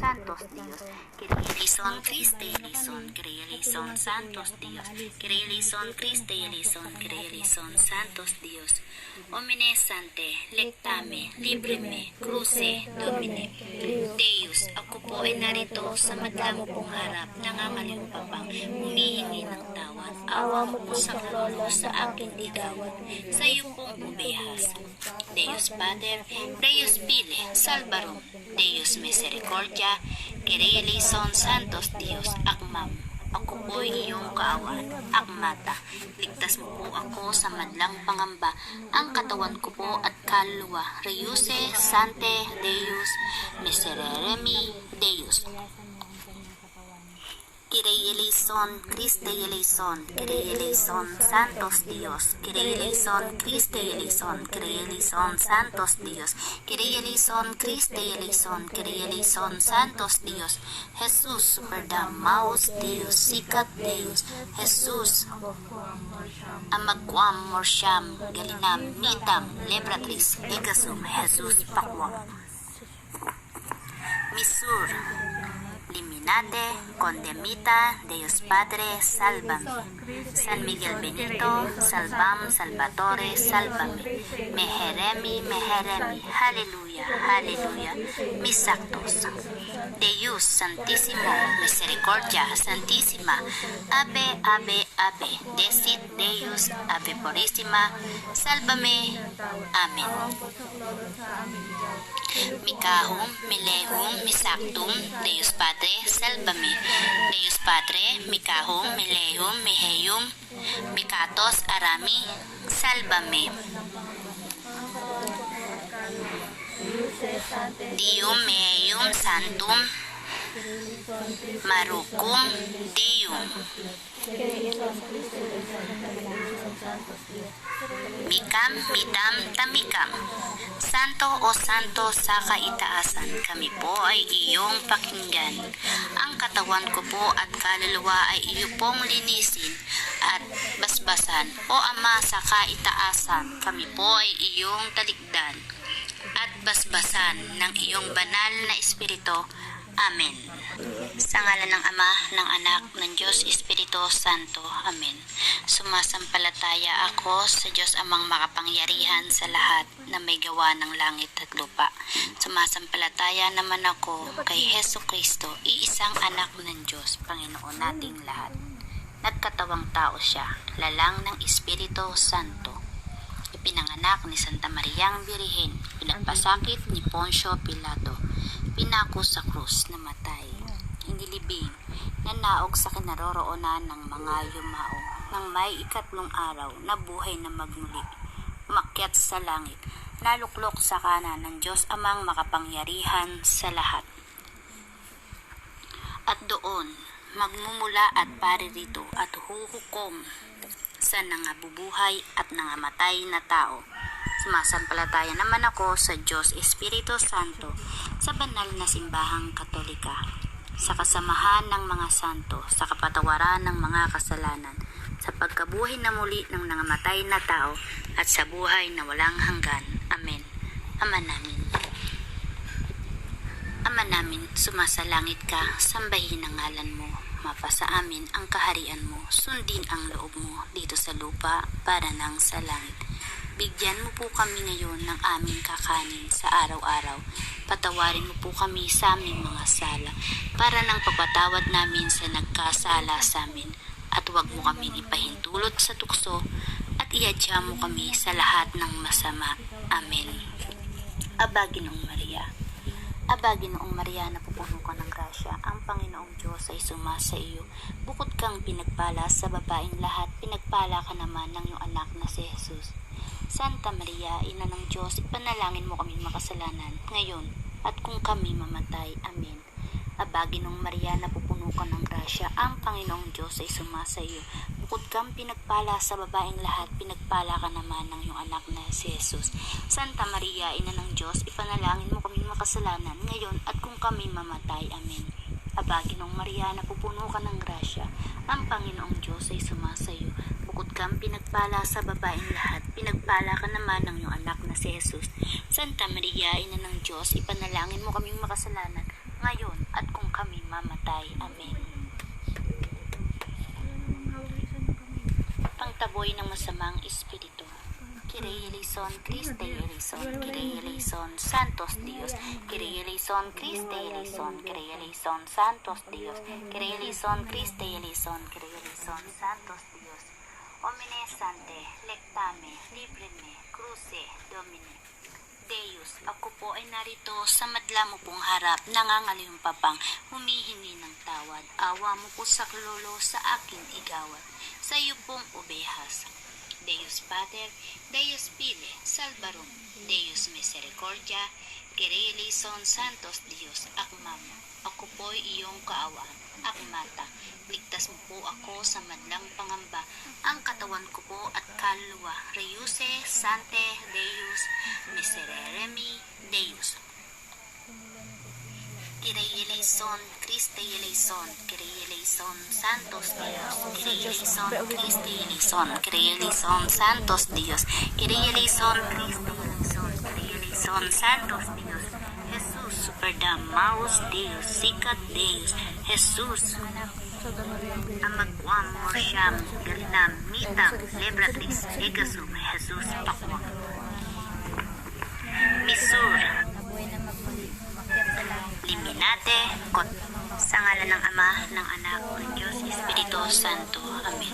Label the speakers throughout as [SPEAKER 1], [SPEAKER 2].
[SPEAKER 1] Santos Dios, Kyrie eleison, Christe eleison, Kyrie eleison, Santos Dios, Kyrie eleison, Christe eleison, Kyrie eleison, Santos Dios, Omne Sante, lectame, libreme, cruce, Domine, Deus, ako po ay narito sa madamo pong harap, nangangaliw pa pang humihingi ng tawad, awa mo po sa karono sa aking igawad, sa iyo pong ubehas. Deus Pater, Deus File, Salvarum, Deus Misericordia, Kyrie eleison, Santos Dios, Akmam. Ako po'y iyong kaawaan, Akmata. Ligtas mo po ako sa madlang pangamba, ang katawan ko po at kaluluwa. Reuse, Sante, Deus, Miserere Deus. Kyrie eleison, Christe eleison, Kyrie eleison, Santos Dios, Kyrie eleison, Christe eleison, Kyrie eleison, Santos Dios, Kyrie eleison, Christe eleison, Kyrie eleison, Santos Dios, Jesus superdamaos Deus, sikat Deus, Jesus amagwam morsyam, galinam, mitam, lebratris, egasum, Jesus pakwam, misur, Liminate, Condemita, Deus Padre, Salvame. San Miguel Benito, Salvam, Salvatore, Salvame. Meheremi, Meheremi, Hallelujah, Hallelujah, Misactos. Deus Santissimo, Misericordia, Santissima, Ave, Ave, Ave, Desit Deus, Ave Purissima, Salvame, Amen. Mikahum, Milehum, Misactum, Deus Padre, Salvame. Deus Padre, Mikahum, Milehum, Miheyum, Mikatos, Arami, Salvame. Dium Meum Santum, Marucum Deum. Mikam, Midam, Tamikam. Santo o Santo sa kaitaasan, kami po ay iyong pakinggan. Ang katawan ko po at kaluluwa ay iyo pong linisin at basbasan. O Ama sa kaitaasan, kami po ay iyong talikdan at basbasan ng iyong banal na Espiritu. Amen. Sa ngalan ng Ama, ng Anak, ng Diyos Espiritu Santo. Amen. Sumasampalataya ako sa Diyos Amang makapangyarihan sa lahat na may gawa ng langit at lupa. Sumasampalataya naman ako kay Hesus Kristo, iisang anak ng Diyos, Panginoon nating lahat. Nagkatawang tao siya, lalang ng Espiritu Santo. Ipinanganak ni Santa Mariang Birhen, pinagpasakit ni Poncio Pilato, pinako sa krus, namatay, inilibing, nanaog sa kinaroroonan ng mga yumao, nang may ikatlong araw, nabuhay na magmuli, umakyat sa langit, naluklok sa kanan ng Diyos Amang makapangyarihan sa lahat. At doon, magmumula at paririto at huhukom sa nangabubuhay at nangamatay na tao. Sumasampalataya naman ako sa Diyos Espiritu Santo, sa banal na simbahang Katolika, sa kasamahan ng mga santo, sa kapatawaran ng mga kasalanan, sa pagkabuhay na muli ng nangamatay na tao, at sa buhay na walang hanggan. Amen. Ama namin. Ama namin, sumasalangit ka, sambahin ang ngalan mo, mapasa amin ang kaharian mo, sundin ang loob mo dito sa lupa para nang sa langit. Bigyan mo po kami ngayon ng aming kakanin sa araw-araw. Patawarin mo po kami sa aming mga sala, para nang pagpatawad namin sa nagkasala sa amin. At huwag mo kaming ipahintulot sa tukso, at iadya mo kami sa lahat ng masama. Amen. Aba, Ginoong Maria. Aba, Ginoong Maria, napupuno ka ng grasya. Ang Panginoong Diyos ay sumasa iyo. Bukod kang pinagpala sa babaeng lahat, pinagpala ka naman ng iyong anak na si Jesus. Santa Maria, Ina ng Diyos, ipanalangin mo kami makasalanan, ngayon, at kung kami mamatay. Amen. Aba, Ginoong Maria, napupuno ka ng grasya, ang Panginoong Diyos ay sumasa iyo. Bukod kang pinagpala sa babaeng lahat, pinagpala ka naman ng iyong anak na si Jesus. Santa Maria, Ina ng Diyos, ipanalangin mo kami makasalanan, ngayon, at kung kami mamatay. Amen. Aba, Ginoong Maria, napupuno ka ng grasya, ang Panginoong Diyos ay sumasa iyo. Bukod kang pinagpala sa babaeng lahat, pinagpala ka naman ng iyong anak na si Jesus. Santa Maria, Ina ng Diyos, ipanalangin mo kaming makasalanan, ngayon at kung kami mamatay. Amen. Pangtaboy ng masamang espiritu. Kyrie eleison, Christe eleison, Kyrie eleison, Santos Dios, Kyrie eleison, Christe eleison, Kyrie eleison, Santos Dios, Kyrie eleison, Christe eleison, Kyrie eleison, Santos Dios. Omne Sante, lectame, libreme, cruce, Domine. Deus, ako po ay narito sa madla mo pong harap, nangangaliw papang, humihingi ng tawad. Awa mo po sa klolo sa aking igawad, sa iyo pong obehas. Deus Pater, Deus Fili, Salvarum, Deus Misericordia, Kyrie eleison, Santos Dios, Akmam. Ako po'y iyong kaawaan, Akmata. Ligtas mo po ako sa madlang pangamba, ang katawan ko po at kaluluwa. Reuse, Sante, Deus, Miserere Deus. Kyrie eleison, Christe eleison, Kyrie eleison, Santos Dios, Kyrie eleison, Christe eleison, Kyrie eleison, Santos Dios, Kyrie eleison, Christe eleison, Kyrie eleison, Santos Dios, Jesus superdamaus Deus, sikat Deus, Jesus, amagwam morsyam, galinam, mitang, lebratis, egasum, Jesus pakwa, misur, Liminate, kot. Sa ngalan ng Ama, ng Anak, ng Diyos, Espiritu Santo. Amen.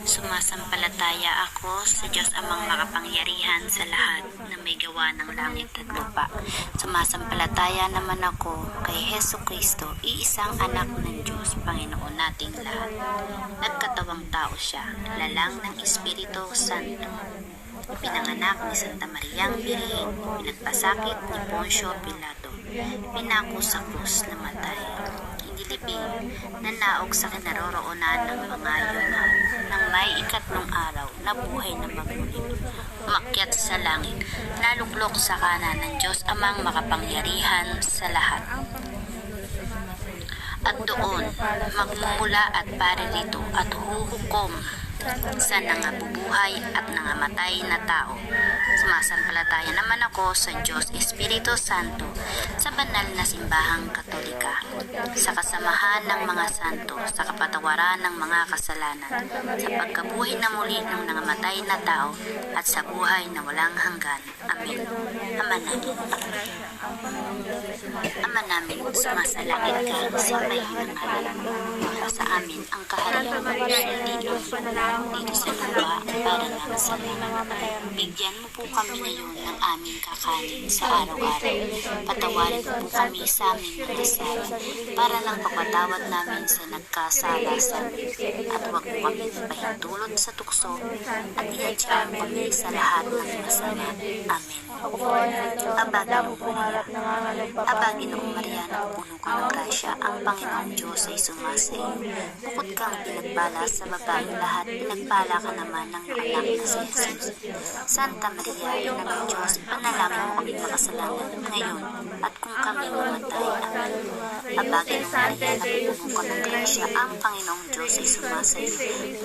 [SPEAKER 1] Sumasampalataya ako sa Diyos Amang makapangyarihan sa lahat na may gawa ng langit at lupa. Sumasampalataya naman ako kay Hesu Kristo, iisang anak ng Diyos, Panginoon nating lahat. Nagkatawang tao siya, lalang ng Espiritu Santo. Pinanganak ni Santa Mariang Birhen, pinagpasakit ni Poncio Pilato, pinako sa krus, namatay, inilibing, nanaog sa kinaroroonan ng mga yungan, nang may ikatlong araw, nabuhay na magmuli, umakyat sa langit, naluklok sa kanan ng Diyos Amang makapangyarihan sa lahat. At doon, magmumula at paririto at huhukom sa nangabubuhay at nangamatay na tao. Sumasampalataya naman ako sa Diyos Espiritu Santo, sa banal na simbahang katolika, sa kasamahan ng mga santo, sa kapatawaran ng mga kasalanan, sa pagkabuhay na muli ng nangamatay na tao, at sa buhay na walang hanggan. Amen. Ama namin, sumasalangit ka, sambahin ang ngalan mo. Sa amin ang kaharian mo, dito sa lupa, para nga sa langit. Bigyan mo po kami ngayon ng aming kakanin sa araw-araw. Patawarin mo po kami sa aming mga sala, para lang pagpatawad namin sa nagkasala sa amin. At huwag mo kami pahintulot sa tukso, at iadya mo kami sa lahat ng masama. Amen. Aba, Ginoong Maria, napupuno ka ng grasya, ang Panginoong Diyos ay sumasayo. Bukod kang pinagpala sa babaeng lahat, pinagpala ka naman ng anak na si Jesus. Santa Maria, Ina ng Diyos, panalangin mo kami makasalanan ngayon at kung kami mamatay. Amen. Aba, Ginoong Maria, napupuno ka ng grasya, ang Panginoong Diyos ay sumasayo.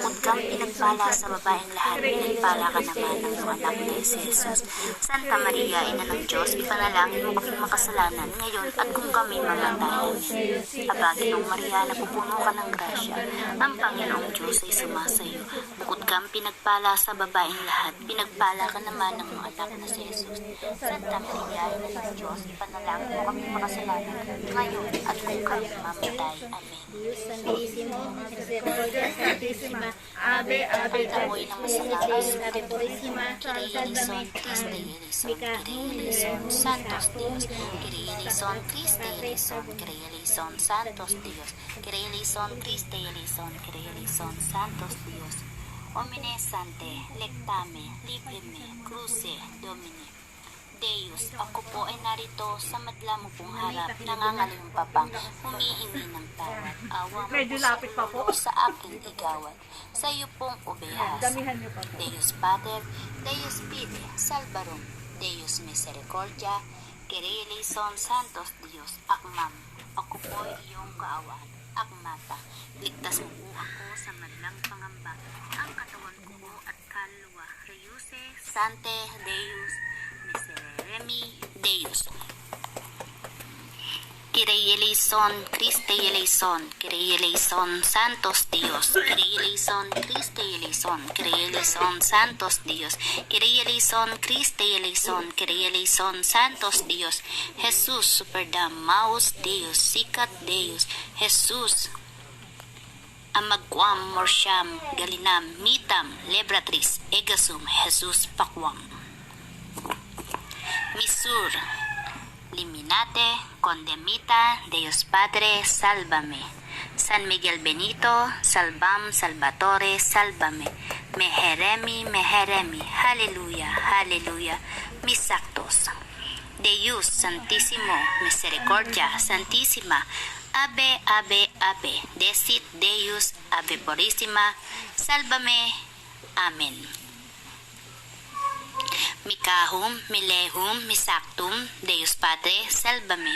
[SPEAKER 1] Bukod kang pinagpala sa babaeng lahat, pinagpala ka naman ng anak na si Jesus. Santa Maria, Ina ng Diyos, ipanalangin mo kami makasalanan ngayon at kung kami mamatay. Amen. Aba, Ginoong Maria, napupuno ka ng grasya, ang Panginoong Diyos ay sumasayo. Bukod kang pinagpala sa babaeng lahat, pinagpala ka naman ng anak na si Jesus. Santa Maria, Ina ng Diyos, ipanalangin mo kami makasalanan ngayon at kung kami mamatay. Amen.
[SPEAKER 2] Santísimo, Misericordia Santísima, Ave, Ave,
[SPEAKER 1] Pagtaboy ng masalang
[SPEAKER 2] Ave Purísima,
[SPEAKER 1] Kyrie eleison, Christe eleison, Kyrie eleison, Santos Dios, Kyrie eleison, Christe eleison, Kyrie eleison, Santos Dios, Kyrie eleison, Christe eleison, Kyrie eleison, Santos Dios. Omne Sante, lectame, libreme, cruce, Domine. Deus, ako po ay narito sa madla mo pong harap, nangangaliw papang, humihingi ng tawad. Awa mo
[SPEAKER 2] Medyo lapit pa po.
[SPEAKER 1] sa aking igawad, sa iyo pong obehas.
[SPEAKER 2] Damihan niyo pa po.
[SPEAKER 1] Deus Pater, Deus Fili, Salvarum, Deus Misericordia, Kyrie eleison, Santos Dios, Akmam. Ako po ay iyong kaawaan. Akmata. Ligtas mo po ako sa madlang pangamba. Ang katawan ko po at kaluluwa. Reuse Sante Deus Miserere Deus. Kyrie eleison, Christe eleison, Kyrie eleison, Santos Dios, Kyrie eleison, Christe eleison, Kyrie eleison, Santos Dios, Kyrie eleison, Christe eleison, Kyrie eleison, Santos Dios, Jesus superdam, Maus Deus, Sikat Deus, Jesus Amagwam, Morsyam, Galinam, Mitam, Lebratris, Egasum, Jesus Pakwam. Misur, Liminate, Condemita, Deus Padre, Sálvame. San Miguel Benito, Salvam, Salvatore, Sálvame. Meheremi, Meheremi, Hallelujah, Hallelujah, mis actos. Deus Santísimo, Misericordia Santísima, Ave, Ave, Ave, Desit Deus, Ave Purísima, Sálvame, Amen. Mikahum, Milehum, Misactum, Deus Padre, Salvame.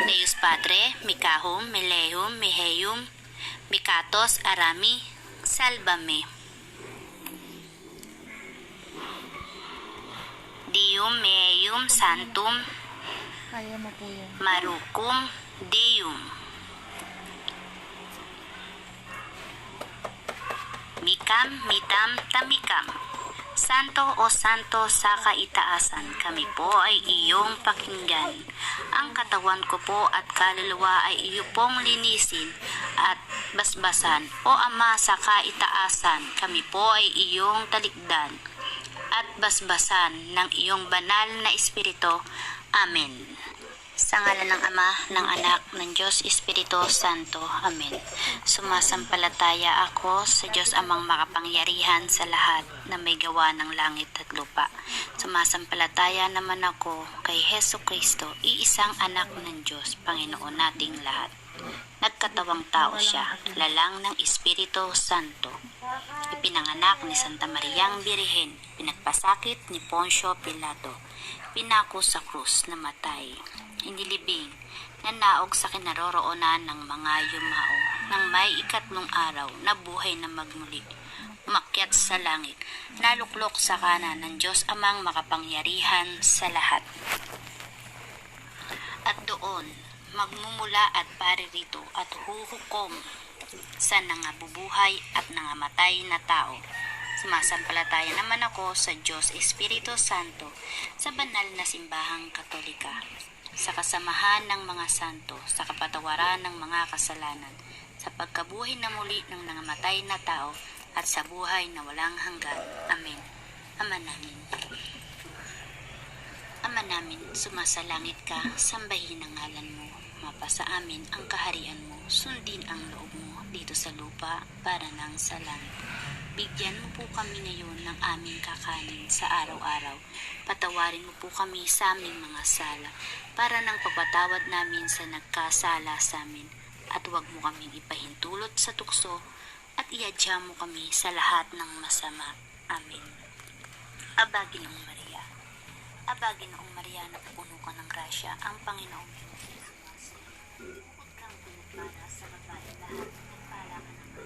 [SPEAKER 1] Deus Padre, Mikahum, Milehum, Miheyum, Mikatos, Arami, Salvame. Dium, Meum, Santum,
[SPEAKER 2] Kaya mo po yan.
[SPEAKER 1] Marucum, Deum. Mikam, Mitam, Tamikam. Santo o Santo sa kaitaasan, kami po ay iyong pakinggan. Ang katawan ko po at kaluluwa ay iyo pong linisin at basbasan. O Ama sa kaitaasan, kami po ay iyong talikdan at basbasan ng iyong banal na Espiritu. Amen. Sa ngalan ng Ama, ng Anak, ng Diyos Espiritu Santo. Amen. Sumasampalataya ako sa Diyos Amang makapangyarihan sa lahat na may gawa ng langit at lupa. Sumasampalataya naman ako kay Hesu Kristo, iisang anak ng Diyos, Panginoon nating lahat. Nagkatawang tao siya, lalang ng Espiritu Santo. Ipinanganak ni Santa Mariang Birhen, pinagpasakit ni Poncio Pilato, pinako sa krus, namatay, inilibing, nanaog sa kinaroroonan ng mga yumao, nang may ikatlong araw, nabuhay na magmuli, umakyat sa langit, naluklok sa kanan ng Diyos Amang makapangyarihan sa lahat. At doon, magmumula at paririto at huhukom sa nangabubuhay at nangamatay na tao. Sumasampalataya naman ako sa Diyos Espiritu Santo, sa banal na simbahang Katolika, sa kasamahan ng mga santo, sa kapatawaran ng mga kasalanan, sa pagkabuhay na muli ng nangamatay na tao, at sa buhay na walang hanggan. Amen. Ama namin. Ama namin, sumasalangit ka, sambahin ang ngalan mo, mapasa amin ang kaharian mo, sundin ang loob mo dito sa lupa para nang sa langit. Bigyan mo po kami ngayon ng aming kakanin sa araw-araw. Patawarin mo po kami sa aming mga sala, para nang pagpatawad namin sa nagkasala sa amin. At huwag mo kaming ipahintulot sa tukso, at iadya mo kami sa lahat ng masama. Amen. Aba, Ginoong Maria. Aba, Ginoong Maria, napupuno ka ng grasya, ang Panginoong Diyos ay sumasayo. Bukod kang pinagpala sa babae lahat, pinagpala ka naman.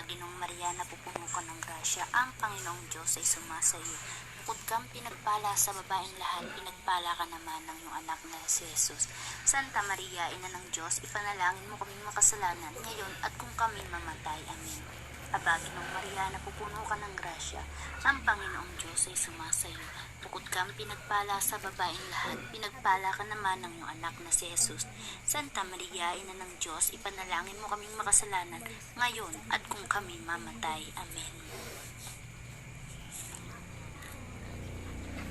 [SPEAKER 1] Ginong Maria, napupuno ka ng grasya, ang Panginoong Diyos ay sumasayo. Bukod kang pinagpala sa babaeng lahat, pinagpala ka naman ng iyong anak na si Jesus. Santa Maria, Ina ng Diyos, ipanalangin mo kaming makasalanan, ngayon at kung kami mamatay. Amen. Aba, Ginong Maria, napupuno ka ng grasya, ang Panginoong Diyos ay sumasayo. Bukod kang pinagpala sa babaeng lahat, pinagpala ka naman ng iyong anak na si Jesus. Santa Maria, Ina ng Diyos, ipanalangin mo kaming makasalanan, ngayon at kung kami mamatay. Amen.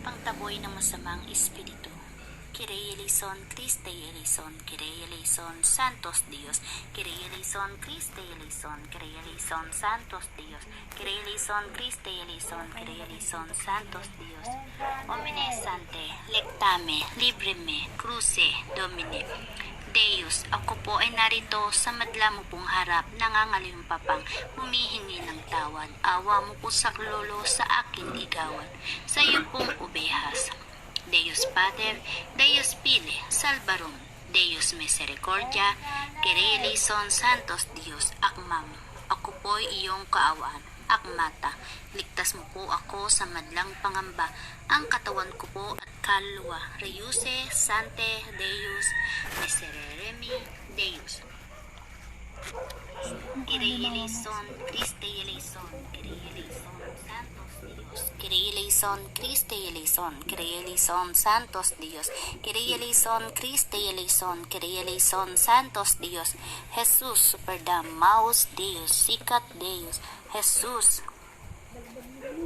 [SPEAKER 1] Pangtaboy ng masamang espiritu. Kyrie eleison, Christe eleison, Kyrie eleison, Santos Dios, Kyrie eleison, Christe eleison, Kyrie eleison, Santos Dios, Kyrie eleison, Christe eleison, Kyrie eleison, Santos Dios. Omne Sante, lectame, libreme, cruce, Domine. Deus, ako po ay narito sa madla mo pong harap, nangangalimpapang, humihingi ng tawad. Awa mo po sa lolo sa akin igawan, sa iyo pong ubehas. Deus Pater, Deus Pile, Salvarum, Deus Misericordia, Kyrie eleison, Santos Dios, Akmam. Ako po ay iyong kaawaan. Akmata, ligtas mo po ako sa madlang pangamba, ang katawan ko po at kaluluwa. Reuse, Sante, Deus, Miserere Deus. Kyrie eleison, Christe eleison, Kyrie eleison, Santos Dios. Kyrie eleison, Christe eleison, Kyrie eleison, Santos Dios. Kyrie eleison, Christe eleison, Kyrie eleison, Santos Dios. Jesus superdam, Maus Deus, sikat Deus. Jesus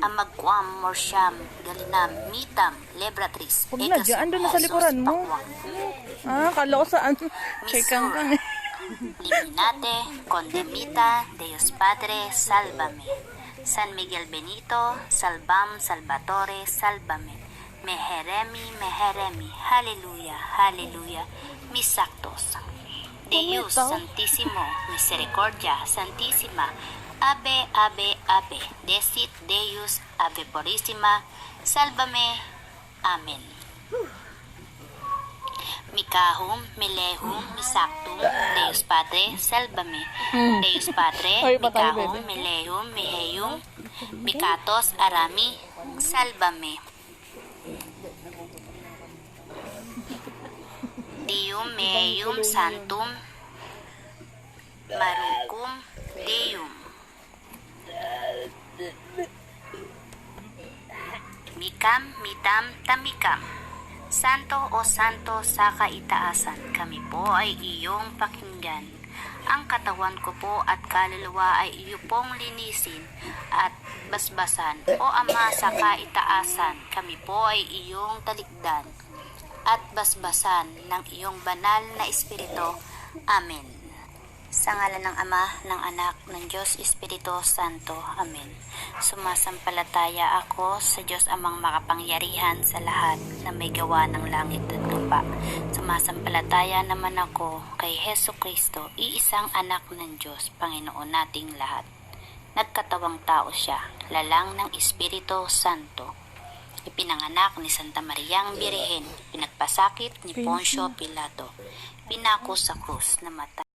[SPEAKER 1] amagquam morsiam galinam mitam lebratris
[SPEAKER 2] Huwag na dyan, andun na sa likuran mo. Kala ko saan. Chekang kang.
[SPEAKER 1] Liminate, condemita, Deus Padre, salvame. San Miguel Benito, salvam, salvatore, salvame. Meheremi, meheremi, hallelujah, hallelujah, misactos. Deus Santissimo, misericordia, santissima, Ave, Ave, Ave, Desit Deus, Ave Purissima, salvame, Amen. Mikahum, Milehum, Misactum, Deus Padre, salvame. Deus Padre, Mikahum, Milehum, Miheyum, Mikatos, Arami, salvame. Deum meum santum, Marucum Deum. Mikam, mitam, tamikam. Santo o santo sa kaitaasan, kami po ay iyong pakinggan. Ang katawan ko po at kaluluwa ay iyo pong linisin at basbasan. O Ama sa kaitaasan, kami po ay iyong talikdan at basbasan ng iyong banal na Espiritu. Amen. Sa ngalan ng Ama, ng Anak, ng Diyos Espiritu Santo. Amen. Sumasampalataya ako sa Diyos Amang makapangyarihan sa lahat na may gawa ng langit at lupa. Sumasampalataya naman ako kay Hesu Kristo, iisang anak ng Diyos, Panginoon nating lahat. Nagkatawang tao siya, lalang ng Espiritu Santo. Ipinanganak ni Santa Mariang Birhen, pinagpasakit ni Poncio Pilato, pinako sa krus na mata.